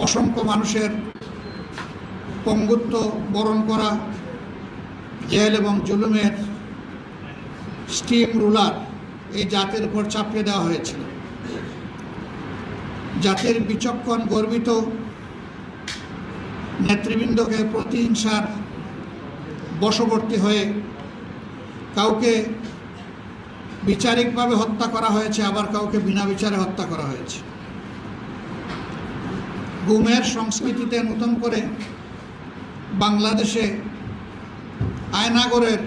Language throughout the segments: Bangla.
অসংখ্য মানুষের পঙ্গুত্ব বরণ করা, জেল এবং জুলুমের স্টিম রুলার এই জাতির উপর চাপিয়ে দেওয়া হয়েছিল। জাতির বিচক্ষণ গর্বিত নেতৃবৃন্দকে প্রতিহিংসার বশবর্তী হয়ে কাউকে বিচারিকভাবে হত্যা করা হয়েছে, আবার কাউকে বিনা বিচারে হত্যা করা হয়েছে। গুমের সংস্কৃতিতে নতুন করে বাংলাদেশে আয়নাগরের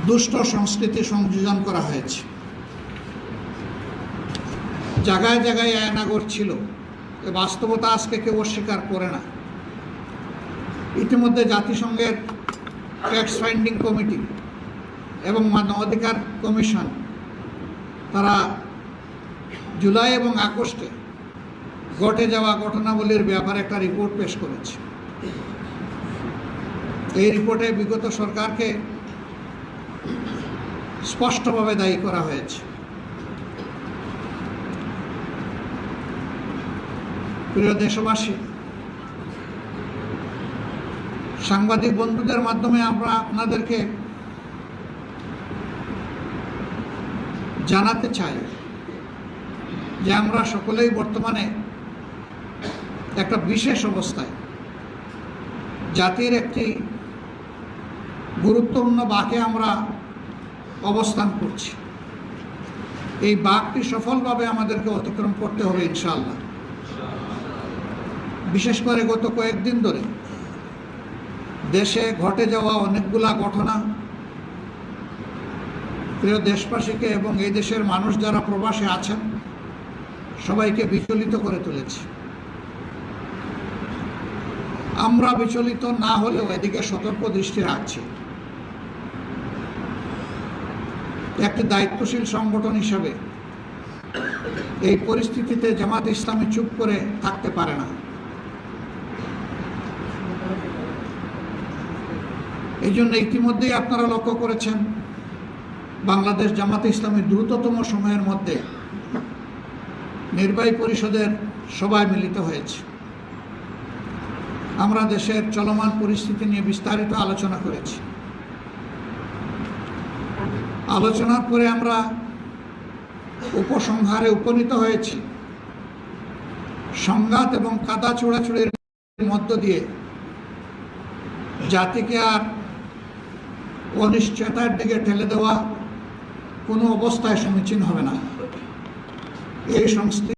দুষ্ট সংস্কৃতি সংযোজন করা হয়েছে। জায়গায় জায়গায় আয়নাগর ছিল, এ বাস্তবতা আজকে কেউ অস্বীকার করে না। ইতিমধ্যে জাতিসংঘের ফ্যাক্ট ফাইন্ডিং কমিটি এবং মানবাধিকার কমিশন তারা জুলাই এবং আগস্টে ঘটে যাওয়া ঘটনাবলীর ব্যাপারে একটা রিপোর্ট পেশ করেছে। এই রিপোর্টে বিগত সরকারকে স্পষ্টভাবে দায়ী করা হয়েছে। প্রিয় দেশবাসী, সাংবাদিক বন্ধুদের মাধ্যমে আমরা আপনাদেরকে জানাতে চাই যে আমরা সকলেই বর্তমানে একটা বিশেষ অবস্থায় জাতির একটি গুরুত্বপূর্ণ বাঁকে আমরা অবস্থান করছি। এই বাঁকটি সফলভাবে আমাদেরকে অতিক্রম করতে হবে ইনশাআল্লাহ। বিশেষ করে গত কয়েকদিন ধরে দেশে ঘটে যাওয়া অনেকগুলা ঘটনা প্রিয় দেশবাসীকে এবং এই দেশের মানুষ যারা প্রবাসে আছেন সবাইকে বিচলিত করে তুলেছে। আমরা বিচলিত না হলেও এদিকে সতর্ক দৃষ্টি রাখছি। একটি দায়িত্বশীল সংগঠন হিসাবে এই পরিস্থিতিতে জামাত ইসলামী চুপ করে থাকতে পারে না। এই জন্য ইতিমধ্যেই আপনারা লক্ষ্য করেছেন বাংলাদেশ জামাত ইসলামী দ্রুততম সময়ের মধ্যে নির্বাহী পরিষদের সভায় মিলিত হয়েছে। আমরা দেশের চলমান পরিস্থিতি নিয়ে বিস্তারিত আলোচনা করেছি। আলোচনার পরে আমরা উপসংহারে উপনীত হয়েছি সংঘাত এবং কাদা ছোড়াছুড়ির মধ্য দিয়ে জাতিকে আর অনিশ্চয়তার দিকে ঠেলে দেওয়া কোনো অবস্থায় সমীচীন হবে না। এই সংস্থা